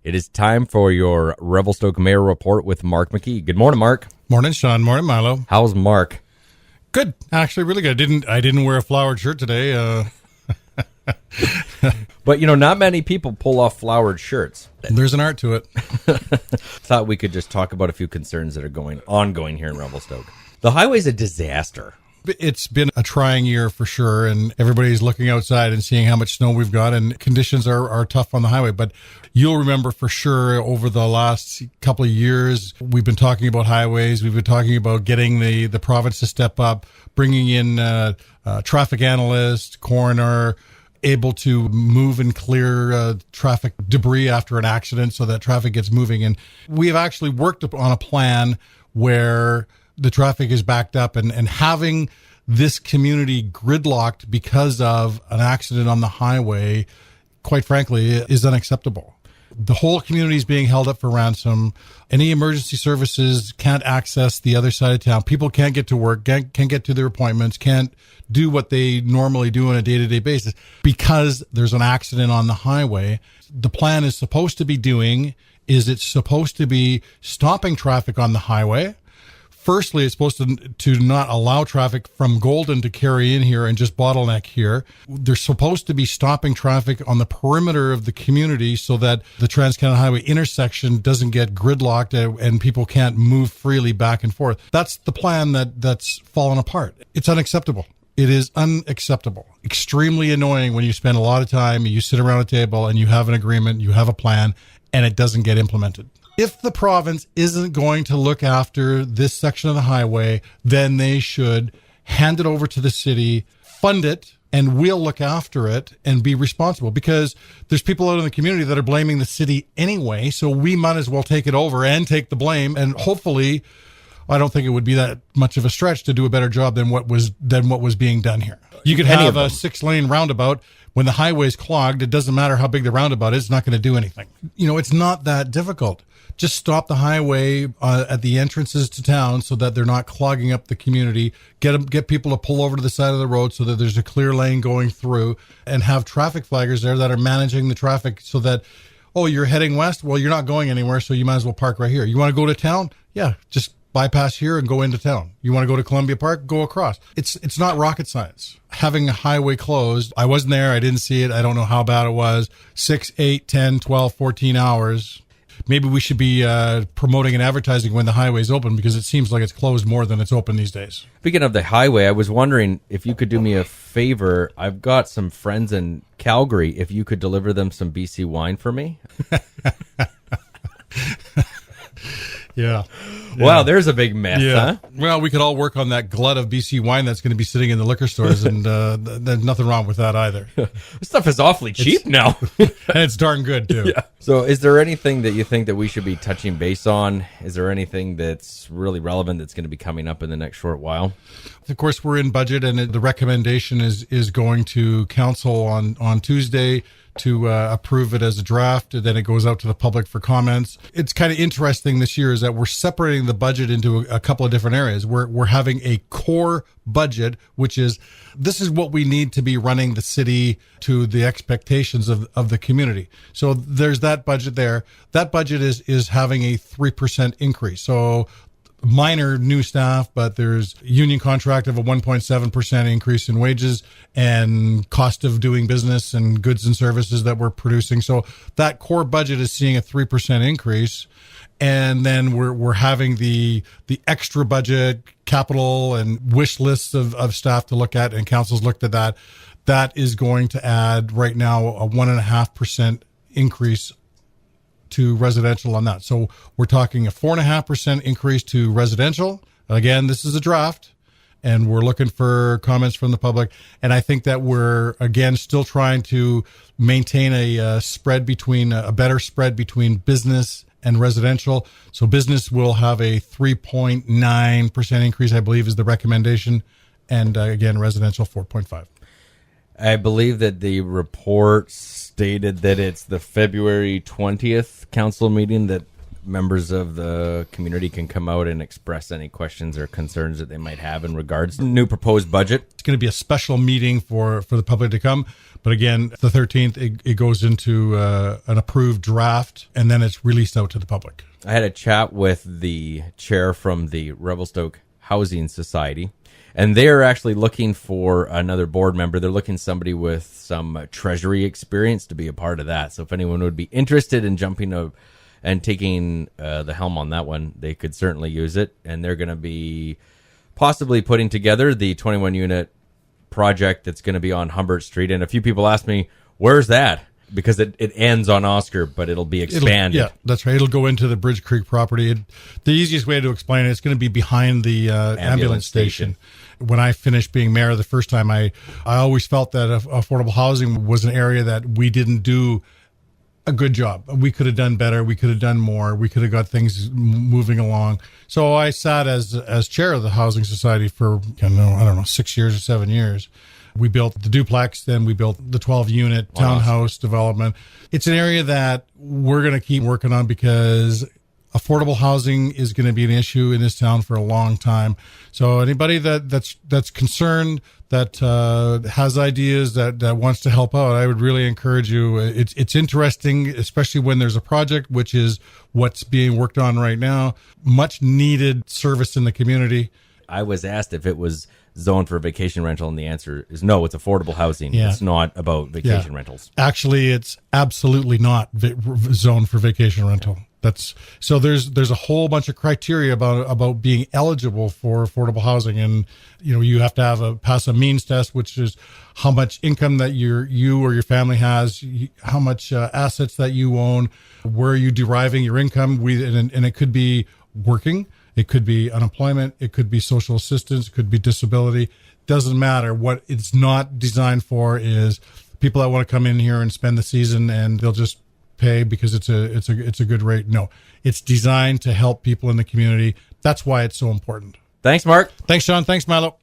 It is time for your Revelstoke Mayor Report with Mark McKee. Good morning, Mark. Morning, Sean. Morning, Milo. How's Mark? Good. Actually, really good. I didn't wear a flowered shirt today. But, not many people pull off flowered shirts. There's an art to it. Thought we could just talk about a few concerns that are ongoing here in Revelstoke. The highway's a disaster. It's been a trying year for sure, and everybody's looking outside and seeing how much snow we've got, and conditions are tough on the highway. But you'll remember for sure over the last couple of years, we've been talking about highways. We've been talking about getting the province to step up, bringing in traffic analyst, coroner, able to move and clear traffic debris after an accident so that traffic gets moving. And we've actually worked on a plan where the traffic is backed up, and having this community gridlocked because of an accident on the highway, quite frankly, is unacceptable. The whole community is being held up for ransom. Any emergency services can't access the other side of town. People can't get to work, can't get to their appointments, can't do what they normally do on a day-to-day basis because there's an accident on the highway. The plan is supposed to be it's supposed to be stopping traffic on the highway. Firstly, it's supposed to not allow traffic from Golden to carry in here and just bottleneck here. They're supposed to be stopping traffic on the perimeter of the community so that the Trans-Canada Highway intersection doesn't get gridlocked and people can't move freely back and forth. That's the plan that's fallen apart. It's unacceptable. It is unacceptable. Extremely annoying when you spend a lot of time, you sit around a table and you have an agreement, you have a plan, and it doesn't get implemented. If the province isn't going to look after this section of the highway, then they should hand it over to the city, fund it, and we'll look after it and be responsible, because there's people out in the community that are blaming the city anyway. So we might as well take it over and take the blame. And hopefully, I don't think it would be that much of a stretch to do a better job than what was being done here. You could have a 6-lane roundabout. When the highway's clogged, it doesn't matter how big the roundabout is. It's not going to do anything. It's not that difficult. Just stop the highway at the entrances to town so that they're not clogging up the community. Get people to pull over to the side of the road so that there's a clear lane going through, and have traffic flaggers there that are managing the traffic so that, you're heading west? Well, you're not going anywhere, so you might as well park right here. You want to go to town? Yeah, just bypass here and go into town. You want to go to Columbia Park? Go across. It's not rocket science. Having a highway closed, I wasn't there. I didn't see it. I don't know how bad it was. 6, 8, 10, 12, 14 hours. Maybe we should be promoting and advertising when the highway's open, because it seems like it's closed more than it's open these days. Speaking of the highway, I was wondering if you could do me a favor. I've got some friends in Calgary. If you could deliver them some BC wine for me. Yeah. Wow, there's a big mess, huh? Well, we could all work on that glut of BC wine that's going to be sitting in the liquor stores, and there's nothing wrong with that either. This stuff is awfully cheap now. And it's darn good, too. Yeah. So is there anything that you think that we should be touching base on? Is there anything that's really relevant that's going to be coming up in the next short while? Of course, we're in budget, and the recommendation is going to council on Tuesday to approve it as a draft. Then it goes out to the public for comments. It's kind of interesting this year is that we're separating the budget into a couple of different areas. We're having a core budget, which is this is what we need to be running the city to the expectations of the community. So there's that budget there. That budget is having a 3% increase. So minor new staff, but there's union contract of a 1.7% increase in wages and cost of doing business and goods and services that we're producing. So that core budget is seeing a 3% increase. And then we're having the extra budget, capital and wish lists of staff to look at, and council's looked at that. That is going to add right now a 1.5% increase to residential on that. So we're talking a 4.5% increase to residential. Again, this is a draft, and we're looking for comments from the public. And I think that we're, again, still trying to maintain a better spread between business and residential. So business will have a 3.9% increase, I believe, is the recommendation. And again, residential 4.5. I believe that the report stated that it's the February 20th council meeting that members of the community can come out and express any questions or concerns that they might have in regards to the new proposed budget. It's going to be a special meeting for the public to come. But again, the 13th, it goes into an approved draft, and then it's released out to the public. I had a chat with the chair from the Revelstoke Housing Society, and they're actually looking for another board member. They're looking somebody with some treasury experience to be a part of that. So if anyone would be interested in jumping and taking the helm on that one, they could certainly use it. And they're going to be possibly putting together the 21-unit project that's going to be on Humbert Street. And a few people asked me, where's that? Because it ends on Oscar, but it'll be expanded. Yeah, that's right. It'll go into the Bridge Creek property. The easiest way to explain it, it's going to be behind the ambulance station. When I finished being mayor the first time, I always felt that affordable housing was an area that we didn't do a good job. We could have done better. We could have done more. We could have got things moving along. So I sat as chair of the Housing Society for, I don't know, 6 years or 7 years. We built the duplex, then we built the 12-unit townhouse development. It's an area that we're going to keep working on because affordable housing is going to be an issue in this town for a long time. So anybody that's concerned, that has ideas, that wants to help out, I would really encourage you. It's interesting, especially when there's a project, which is what's being worked on right now. Much needed service in the community. I was asked if it was zoned for vacation rental, and the answer is no. It's affordable housing. Yeah. It's not about vacation rentals. Actually, it's absolutely not zoned for vacation rental. So there's a whole bunch of criteria about being eligible for affordable housing, and you have to pass a means test, which is how much income that you or your family has, how much assets that you own, where are you deriving your income. And it could be working. It could be unemployment. It could be social assistance. It could be disability. Doesn't matter. What it's not designed for is people that want to come in here and spend the season and they'll just pay because it's a good rate. No, it's designed to help people in the community. That's why it's so important. Thanks, Mark. Thanks, Sean. Thanks, Milo.